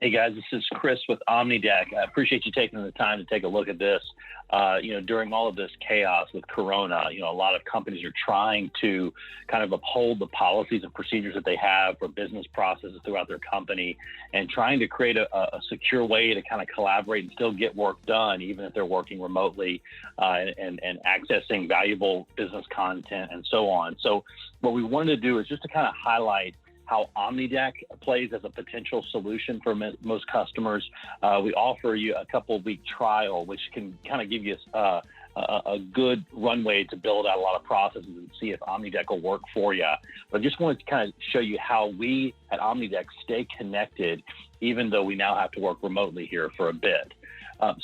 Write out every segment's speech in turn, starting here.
Hey guys, this is Chris with OmniDeck. I appreciate you taking the time to take a look at this. During all of this chaos with Corona, a lot of companies are trying to kind of uphold the policies and procedures that they have for business processes throughout their company, and trying to create a secure way to kind of collaborate and still get work done, even if they're working remotely, and accessing valuable business content and so on. So what we wanted to do is just to kind of highlight how OmniDeck plays as a potential solution for most customers. We offer you a couple-week trial, which can kind of give you a good runway to build out a lot of processes and see if OmniDeck will work for you. But I just wanted to kind of show you how we at OmniDeck stay connected, even though we now have to work remotely here for a bit.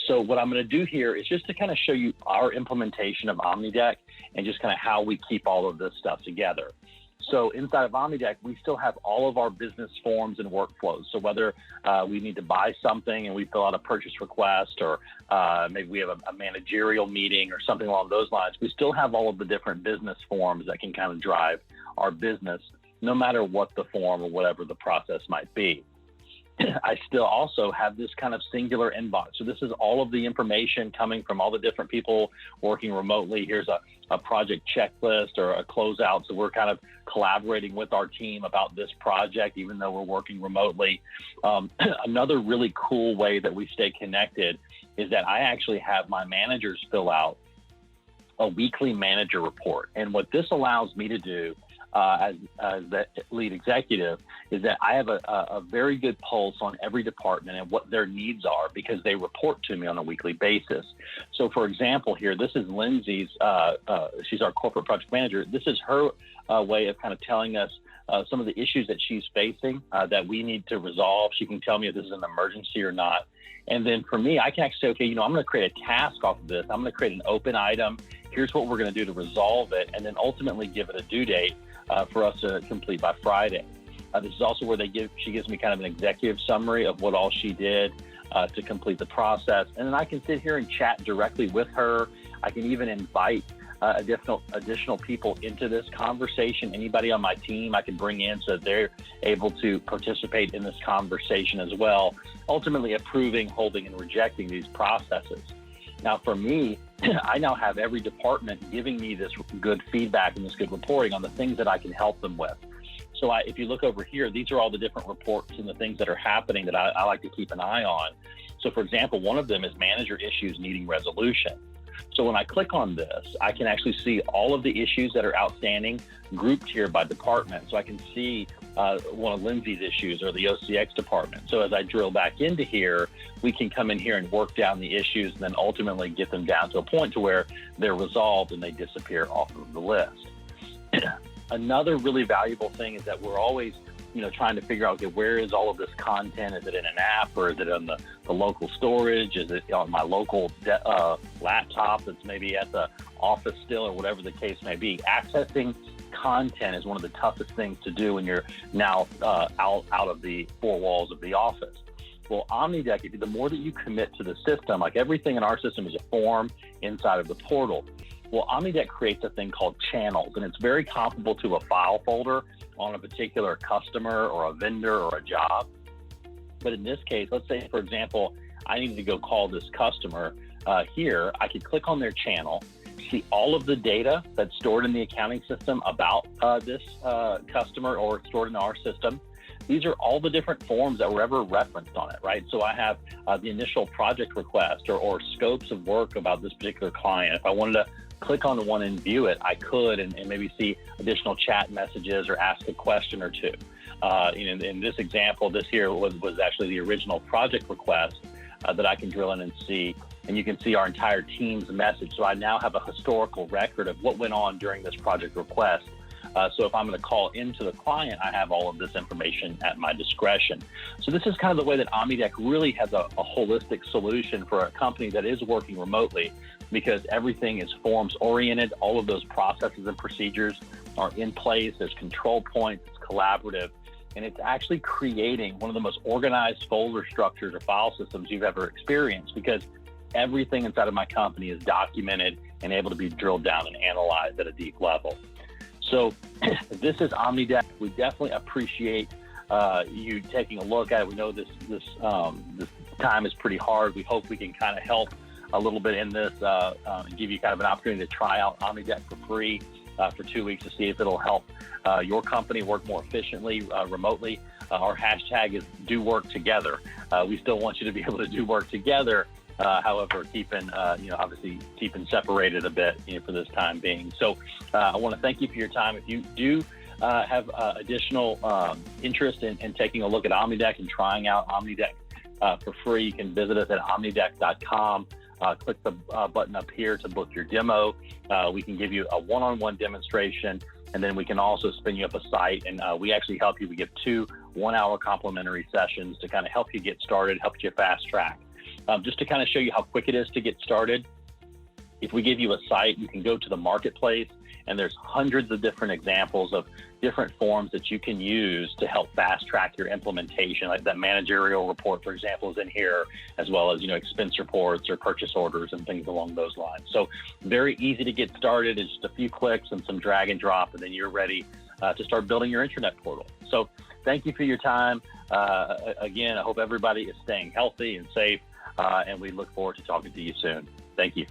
So what I'm going to do here is just to kind of show you our implementation of OmniDeck and just kind of how we keep all of this stuff together. So inside of OmniDeck, we still have all of our business forms and workflows. So whether we need to buy something and we fill out a purchase request, or maybe we have a managerial meeting or something along those lines, we still have all of the different business forms that can kind of drive our business, no matter what the form or whatever the process might be. I still also have this kind of singular inbox. So this is all of the information coming from all the different people working remotely. Here's a project checklist or a closeout. So we're kind of collaborating with our team about this project, even though we're working remotely. Another really cool way that we stay connected is that I actually have my managers fill out a weekly manager report. And what this allows me to do as the lead executive is that I have a very good pulse on every department and what their needs are, because they report to me on a weekly basis. So for example, here, this is Lindsay's, she's our corporate project manager. This is her way of kind of telling us some of the issues that she's facing that we need to resolve. She can tell me if this is an emergency or not. And then for me, I can actually say, okay, I'm going to create a task off of this. I'm going to create an open item. Here's what we're going to do to resolve it, and then ultimately give it a due date for us to complete by Friday. This is also where she gives me kind of an executive summary of what all she did to complete the process. And then I can sit here and chat directly with her. I can even invite additional people into this conversation. Anybody on my team I can bring in so that they're able to participate in this conversation as well, ultimately approving, holding, and rejecting these processes. Now for me, I now have every department giving me this good feedback and this good reporting on the things that I can help them with. So if you look over here, these are all the different reports and the things that are happening that I like to keep an eye on. So for example, one of them is manager issues needing resolution. So when I click on this, I can actually see all of the issues that are outstanding grouped here by department. So I can see one of Lindsay's issues, or the OCX department. So as I drill back into here, we can come in here and work down the issues and then ultimately get them down to a point to where they're resolved and they disappear off of the list. Another really valuable thing is that we're always trying to figure out, okay, where is all of this content? Is it in an app, or is it on the local storage? Is it on my local laptop that's maybe at the office still, or whatever the case may be? Accessing content is one of the toughest things to do when you're now out of the four walls of the office. Well, OmniDeck, the more that you commit to the system, like everything in our system is a form inside of the portal. Well, OmniDeck creates a thing called channels, and it's very comparable to a file folder on a particular customer or a vendor or a job. But in this case, let's say, for example, I needed to go call this customer here. I could click on their channel, see all of the data that's stored in the accounting system about this customer, or stored in our system. These are all the different forms that were ever referenced on it, right? So I have the initial project request or scopes of work about this particular client. If I wanted to click on the one and view it, I could, and maybe see additional chat messages or ask a question or two. In this example, this here was actually the original project request that I can drill in and see. And you can see our entire team's message. So I now have a historical record of what went on during this project request. So if I'm going to call into the client, I have all of this information at my discretion. So this is kind of the way that OmniDeck really has a holistic solution for a company that is working remotely, because everything is forms oriented. All of those processes and procedures are in place. There's control points, it's collaborative, and it's actually creating one of the most organized folder structures or file systems you've ever experienced, because everything inside of my company is documented and able to be drilled down and analyzed at a deep level. So this is OmniDeck. We definitely appreciate you taking a look at it. We know this time is pretty hard. We hope we can kind of help a little bit in this and give you kind of an opportunity to try out OmniDeck for free for 2 weeks to see if it'll help your company work more efficiently remotely. Our hashtag is do work together. We still want you to be able to do work together. However, keeping obviously keeping separated a bit for this time being. So I want to thank you for your time. If you do have additional interest in taking a look at OmniDeck and trying out OmniDeck for free, you can visit us at omnideck.com. Click the button up here to book your demo. We can give you a one-on-one demonstration, and then we can also spin you up a site, and we actually help you. We give 2 one-hour complimentary sessions to kind of help you get started, help you fast track. Just to kind of show you how quick it is to get started, if we give you a site, you can go to the marketplace, and there's hundreds of different examples of different forms that you can use to help fast track your implementation. Like that managerial report, for example, is in here, as well as expense reports or purchase orders and things along those lines. So very easy to get started. It's just a few clicks and some drag and drop, and then you're ready to start building your intranet portal. So thank you for your time. Again, I hope everybody is staying healthy and safe, and we look forward to talking to you soon. Thank you.